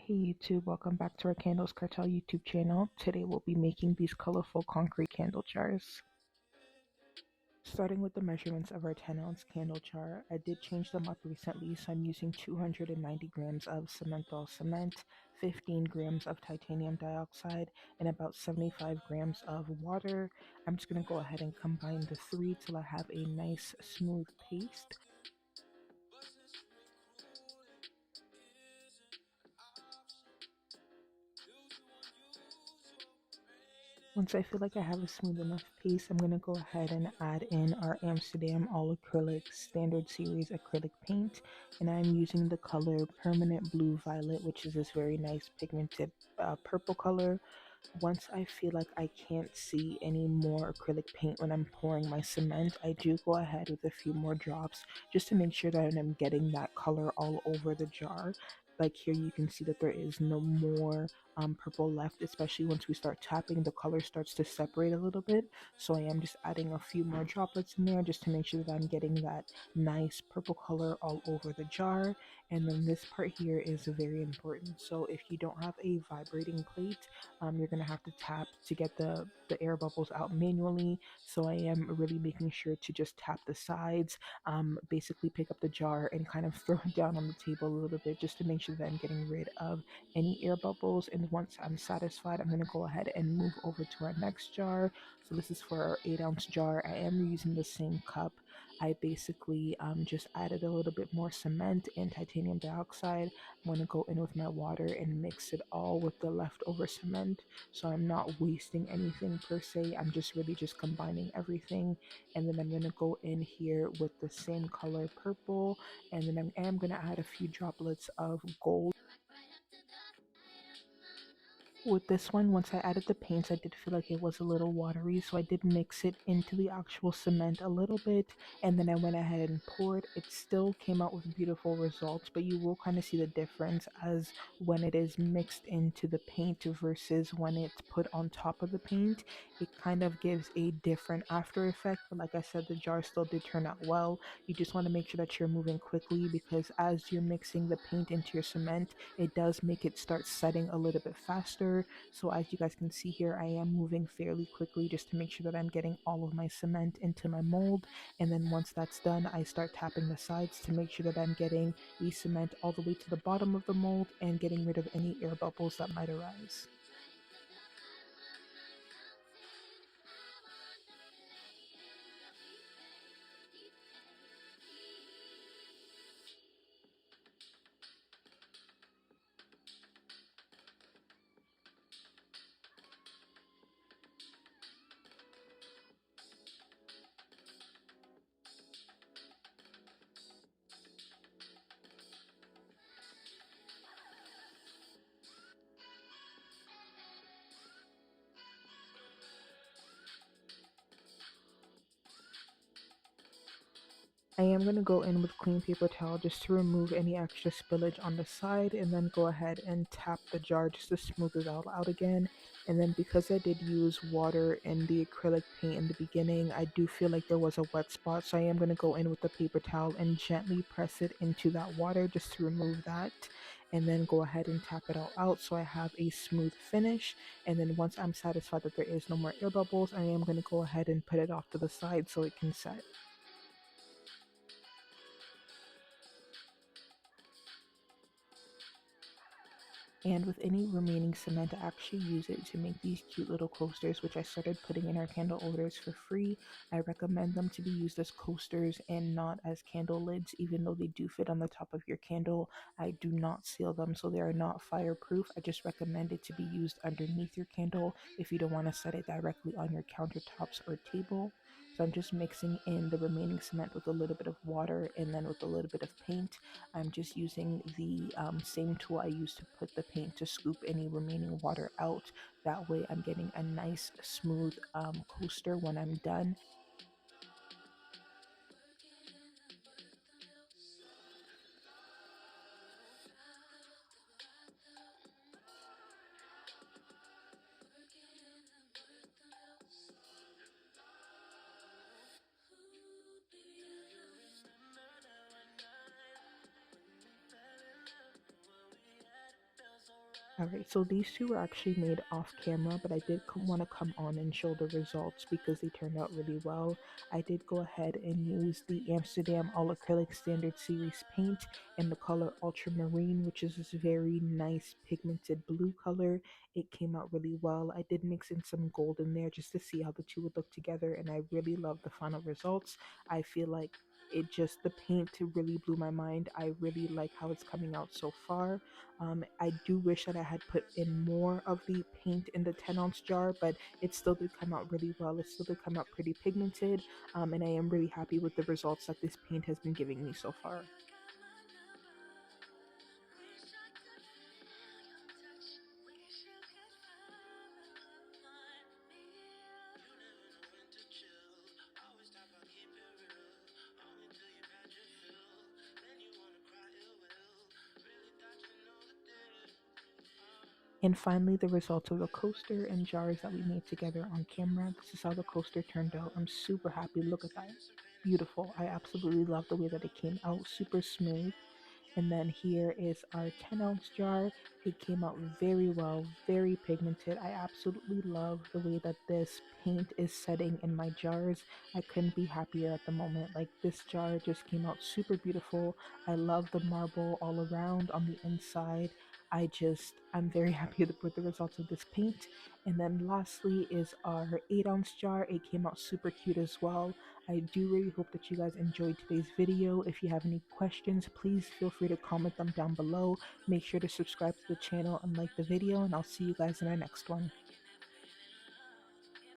Hey YouTube, welcome back to our Candles Cartel YouTube channel. Today we'll be making these colorful concrete candle jars. Starting with the measurements of our 10-ounce candle jar, I did change them up recently, so I'm using 290 grams of cementhol cement, 15 grams of titanium dioxide, and about 75 grams of water. I'm just going to go ahead and combine the three till I have a nice smooth paste. Once I feel like I have a smooth enough paste, I'm going to go ahead and add in our Amsterdam All Acrylic Standard Series acrylic paint, and I'm using the color Permanent Blue Violet, which is this very nice pigmented purple color. Once I feel like I can't see any more acrylic paint when I'm pouring my cement, I do go ahead with a few more drops just to make sure that I'm getting that color all over the jar. Like here you can see that there is no more purple left, especially once we start tapping, the color starts to separate a little bit. So I am just adding a few more droplets in there just to make sure that I'm getting that nice purple color all over the jar. And then this part here is very important. So if you don't have a vibrating plate, you're gonna have to tap to get the air bubbles out manually. So I am really making sure to just tap the sides, basically pick up the jar and kind of throw it down on the table a little bit just to make sure that I'm getting rid of any air bubbles. And once I'm satisfied, I'm going to go ahead and move over to our next jar. So this is for our 8-ounce jar. I am using the same cup. I basically just added a little bit more cement and titanium dioxide. I'm going to go in with my water and mix it all with the leftover cement, so I'm not wasting anything per se. I'm just really just combining everything. And then I'm going to go in here with the same color purple, and then I am going to add a few droplets of gold. With this one, once I added the paints, I did feel like it was a little watery, so I did mix it into the actual cement a little bit, and then I went ahead and poured. It still came out with beautiful results, but you will kind of see the difference as when it is mixed into the paint versus when it's put on top of the paint. It kind of gives a different after effect, but like I said, the jar still did turn out well. You just want to make sure that you're moving quickly, because as you're mixing the paint into your cement, it does make it start setting a little bit faster. So as you guys can see here, I am moving fairly quickly just to make sure that I'm getting all of my cement into my mold. And then once that's done, I start tapping the sides to make sure that I'm getting the cement all the way to the bottom of the mold and getting rid of any air bubbles that might arise. I am going to go in with clean paper towel just to remove any extra spillage on the side, and then go ahead and tap the jar just to smooth it all out again. And then because I did use water and the acrylic paint in the beginning, I do feel like there was a wet spot, so I am going to go in with the paper towel and gently press it into that water just to remove that, and then go ahead and tap it all out so I have a smooth finish. And then once I'm satisfied that there is no more air bubbles, I am going to go ahead and put it off to the side so it can set. And with any remaining cement, I actually use it to make these cute little coasters, which I started putting in our candle holders for free. I recommend them to be used as coasters and not as candle lids. Even though they do fit on the top of your candle, I do not seal them, so they are not fireproof. I just recommend it to be used underneath your candle if you don't want to set it directly on your countertops or table. So I'm just mixing in the remaining cement with a little bit of water, and then with a little bit of paint. I'm just using the same tool I used to put the paint to scoop any remaining water out. That way I'm getting a nice smooth coaster when I'm done. All right, so these two were actually made off camera, but I did want to come on and show the results because they turned out really well. I did go ahead and use the Amsterdam All Acrylic Standard Series paint in the color Ultramarine, which is this very nice pigmented blue color. It came out really well. I did mix in some gold in there just to see how the two would look together, and I really love the final results. I feel like the paint really blew my mind. I really like how it's coming out so far. I do wish that I had put in more of the paint in the 10-ounce jar, but it still did come out really well. It still did come out pretty pigmented, and I am really happy with the results that this paint has been giving me so far. And finally, the results of the coaster and jars that we made together on camera. This is how the coaster turned out. I'm super happy. Look at that. Beautiful. I absolutely love the way that it came out. Super smooth. And then here is our 10-ounce jar. It came out very well, very pigmented. I absolutely love the way that this paint is setting in my jars. I couldn't be happier at the moment. Like, this jar just came out super beautiful. I love the marble all around on the inside. I'm very happy with the results of this paint. And then lastly is our 8-ounce jar. It came out super cute as well. I do really hope that you guys enjoyed today's video. If you have any questions, please feel free to comment them down below. Make sure to subscribe to the channel and like the video, and I'll see you guys in our next one.